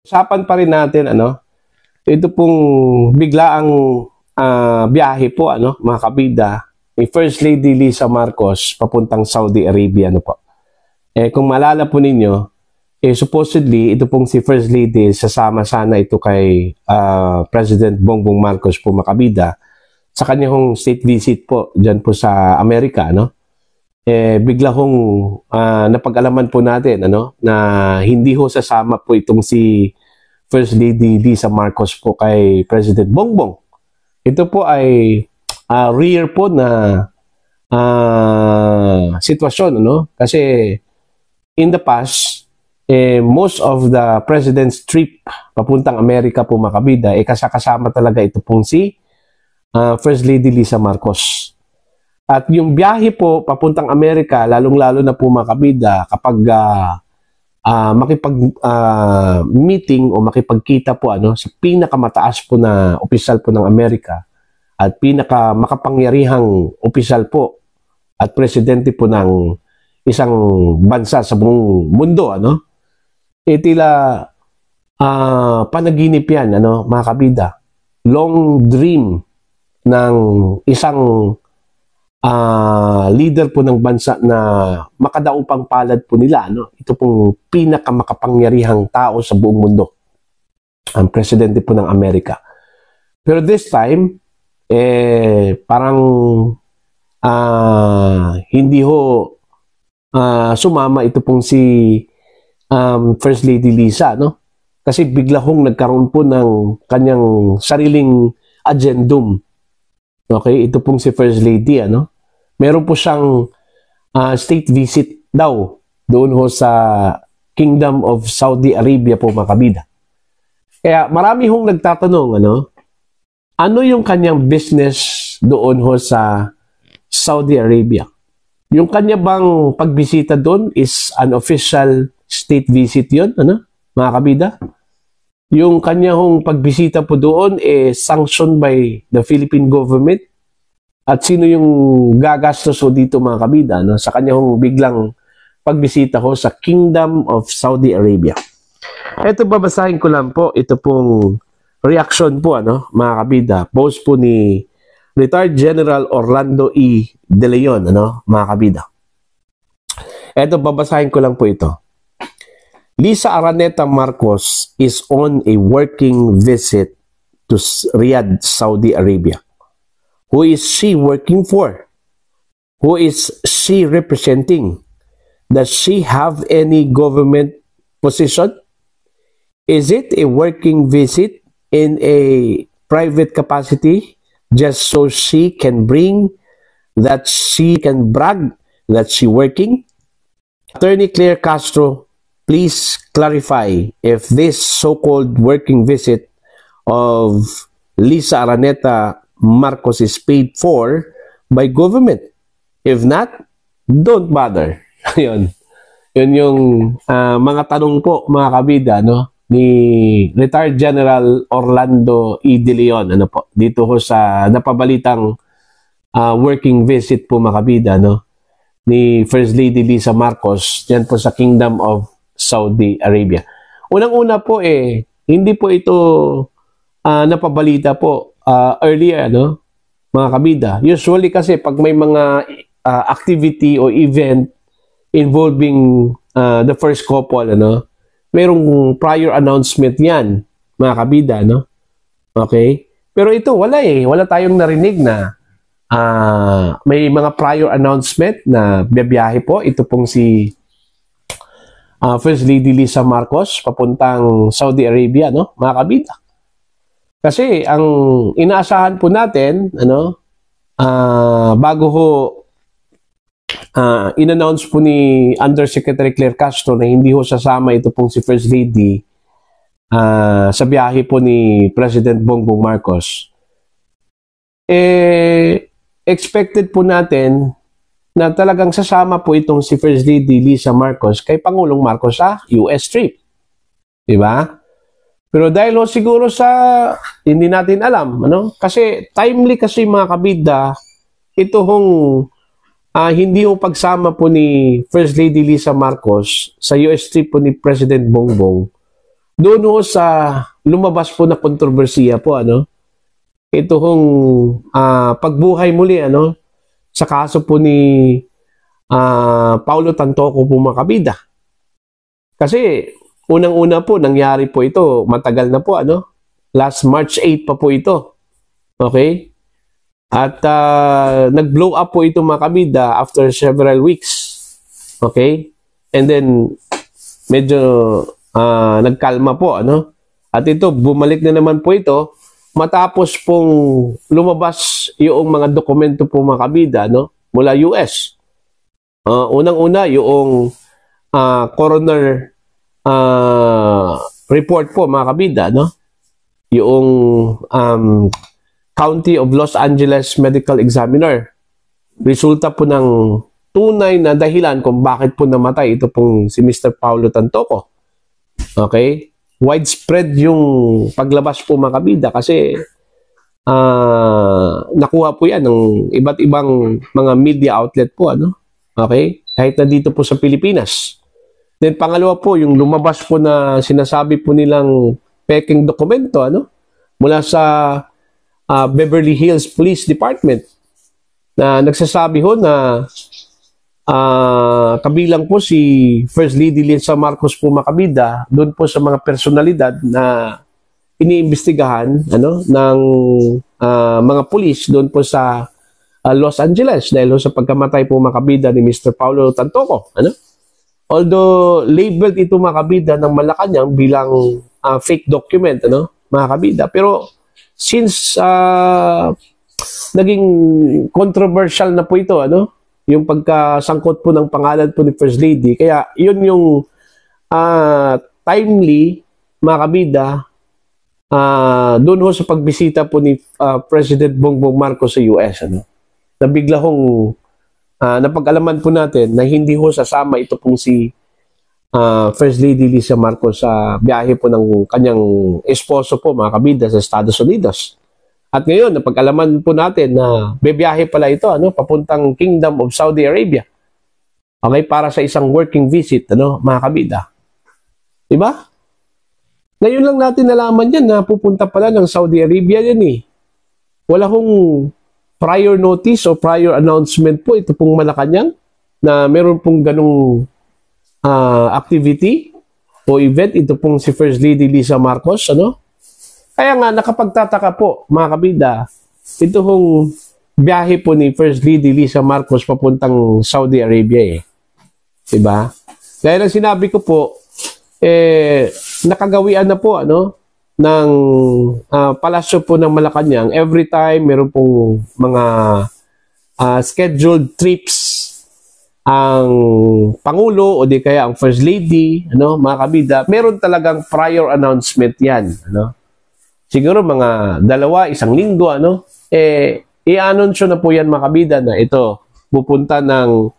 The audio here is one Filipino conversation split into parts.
Usapan pa rin natin ito pong biglaang biyahe po mga kabida ni First Lady Lisa Marcos papuntang Saudi Arabia po. Kung maalala po ninyo, supposedly ito pong si First Lady sasama sana ito kay President Bongbong Marcos po mga kabida sa kanyang state visit po diyan po sa Amerika bigla hong napag-alaman po natin na hindi ho sasama po itong si First Lady Lisa Marcos po kay President Bongbong. Ito po ay rare po na sitwasyon kasi in the past most of the president's trip papuntang Amerika po makabida kasama talaga ito pong si First Lady Lisa Marcos. At yung biyahe po papuntang Amerika, lalong-lalo na po mga kabida, kapag makipag-meeting o makipagkita po sa pinakamataas po na opisyal po ng Amerika at makapangyarihang opisyal po at presidente po ng isang bansa sa buong mundo, tila panaginip yan, mga kabida. Long dream ng isang leader po ng bansa na makadaupang palad po nila. Ito pong pinakamakapangyarihang tao sa buong mundo. Ang presidente po ng Amerika. Pero this time, parang hindi ho sumama ito pong si First Lady Lisa. Kasi bigla hong nagkaroon po ng kanyang sariling agendum. Okay, ito pong si First Lady, meron po siyang state visit daw doon ho sa Kingdom of Saudi Arabia po mga kabida. Kaya marami hong nagtatanong, ano yung kanyang business doon ho sa Saudi Arabia? Yung kanya bang pagbisita doon is an official state visit yun, mga kabida? Yung kanyang pagbisita po doon sanctioned by the Philippine government. At sino yung gagastos ho dito mga kabida sa kanyang biglang pagbisita ho sa Kingdom of Saudi Arabia. Ito babasahin ko lang po. Ito pong reaction po mga kabida. Post po ni Retired General Orlando E. De Leon mga kabida. Ito babasahin ko lang po ito. Lisa Araneta Marcos is on a working visit to Riyadh, Saudi Arabia. Who is she working for? Who is she representing? Does she have any government position? Is it a working visit in a private capacity just so she can brag that she working? Attorney Claire Castro, please clarify if this so-called working visit of Lisa Araneta Marcos is paid for by government. If not, don't bother. Yun yung mga tanong po mga kabida ni Retired General Orlando E. De Leon po dito ho sa napabalitang working visit po mga kabida ni First Lady Lisa Marcos yan po sa Kingdom of Saudi Arabia. Unang-una po hindi po ito napabalita po earlier mga kabida. Usually kasi pag may mga activity o event involving the first couple merong prior announcement yan mga kabida okay? Pero ito wala wala tayong narinig na may mga prior announcement na biyahe po ito pong si First Lady Lisa Marcos papuntang Saudi Arabia mga kabida. Kasi ang inaasahan po natin bago ho in-announce po ni Undersecretary Claire Castro na hindi ho sasama ito pong si First Lady sa biyahe po ni President Bongbong Marcos. Expected po natin na talagang sasama po itong si First Lady Lisa Marcos kay Pangulong Marcos sa US trip. Diba? Pero dahil siguro sa hindi natin alam, kasi timely kasi mga kabida, ito hindi ho pagsama po ni First Lady Lisa Marcos sa US trip po ni President Bongbong doon ho sa lumabas po na kontrobersiya po, ano, ito hong pagbuhay muli, ano, sa kaso po ni Paulo Tantoco po mga kabida. Kasi unang-una po nangyari po ito, matagal na po, ano, last March 8 pa po ito. Okay? At nag-blow up po ito mga kabida after several weeks. Okay? And then medyo nagkalma po, ano? At ito, bumalik na naman po ito matapos pong lumabas yung mga dokumento po mga kabida, no? Mula US. Unang-una, yung coroner report po mga kabida, no? Yung County of Los Angeles Medical Examiner. Resulta po ng tunay na dahilan kung bakit po namatay ito pong si Mr. Paulo Tantoco. Okay? Widespread yung paglabas po mga kabida kasi nakuha po yan ng iba't ibang mga media outlet po, ano? Okay? Kahit na dito po sa Pilipinas. Then pangalawa po, yung lumabas po na sinasabi po nilang peking dokumento, ano? Mula sa Beverly Hills Police Department na nagsasabi ho na kabilang po si First Lady Lisa Marcos po makabida doon po sa mga personalidad na iniimbestigahan, ano, ng mga pulis doon po sa Los Angeles dahil sa pagkamatay po makabida ni Mr. Paulo Tantoco, ano? Although labeled ito makabida ng Malacanang bilang fake document, ano, mga kabida, pero since naging controversial na po ito, ano, yung pagkasangkot po ng pangalan po ni First Lady, kaya yun yung timely, mga kabida, doon ho sa pagbisita po ni President Bongbong Marcos sa US, ano, na bigla hong napag-alaman po natin na hindi ho sasama ito pong si First Lady Lisa Marcos sa biyahe po ng kanyang esposo po, mga kabida, sa Estados Unidos. At ngayon, napag-alaman po natin na bibiyahe pala ito, ano, papuntang Kingdom of Saudi Arabia. Okay, para sa isang working visit, ano, mga kabida. Diba? Ngayon lang natin nalaman yan na pupunta pala ng Saudi Arabia yan eh. Wala hong prior notice o prior announcement po ito pong Malacanang na meron pong ganong activity o event, ito pong si First Lady Lisa Marcos, ano? Kaya nga, nakapagtataka po, mga kabida, ito hong biyahe po ni First Lady Lisa Marcos papuntang Saudi Arabia eh. Diba? Kaya lang sinabi ko po, nakagawian na po, ano, ng palasyo po ng Malacanang. Every time, meron pong mga scheduled trips ang Pangulo o di kaya ang First Lady, ano, mga kabida, meron talagang prior announcement yan, ano. Siguro mga 2, 1 linggo, ano, i-anunsyo na po yan mga kabida na ito, pupunta ng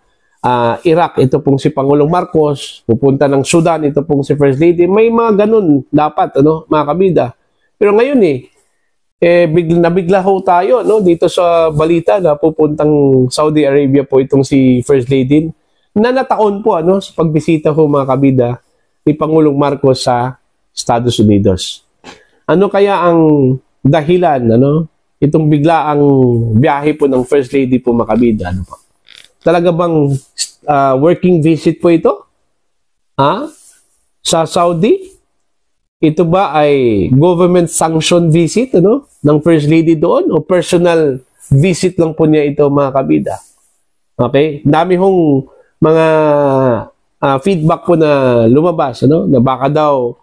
Iraq, ito pong si Pangulong Marcos, pupunta ng Sudan, ito pong si First Lady, may mga ganun dapat, ano, mga kabida. Pero ngayon nabigla ho tayo, no, dito sa balita na pupuntang Saudi Arabia po itong si First Lady, na nataon po, ano, sa pagbisita ho mga kabida ni Pangulong Marcos sa Estados Unidos. Ano kaya ang dahilan, ano, itong biglaang biyahe po ng First Lady po mga kabida, ano po? Talaga bang working visit po ito? Sa Saudi? Ito ba ay government sanction visit, ano, ng First Lady doon o personal visit lang po niya ito mga kabida? Okay? Dami hong mga feedback po na lumabas, ano, na baka daw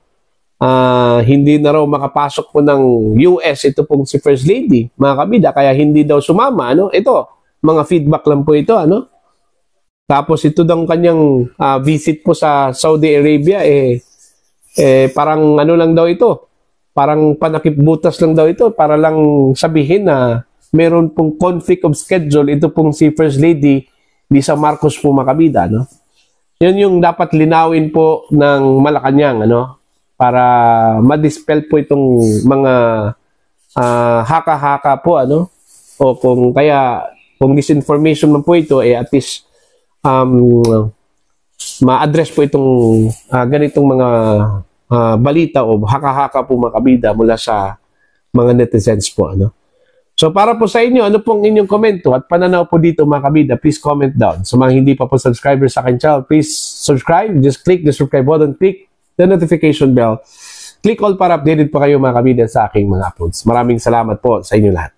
hindi na raw makapasok po ng US ito pong si First Lady, mga kabida, kaya hindi daw sumama, ano? Ito, mga feedback lang po ito, ano? Tapos ito daw kanyang visit po sa Saudi Arabia, parang ano lang daw ito, parang panakipbutas lang daw ito, para lang sabihin na meron pong conflict of schedule ito pong si First Lady Lisa Marcos po mga kabida, no? Yun yung dapat linawin po ng Malacanang, ano? Para ma-dispel po itong mga haka-haka po, ano? O kung disinformation man po ito, at least ma-address po itong ganitong mga balita o haka-haka po mga kabida mula sa mga netizens po. Ano? So para po sa inyo, ano pong inyong komento at pananaw po dito mga kabida, please comment down. Sa mga hindi pa po subscribers sa akin channel, please subscribe. Just click the subscribe button, click the notification bell. Click all para updated po kayo mga kabida sa aking mga uploads. Maraming salamat po sa inyo lahat.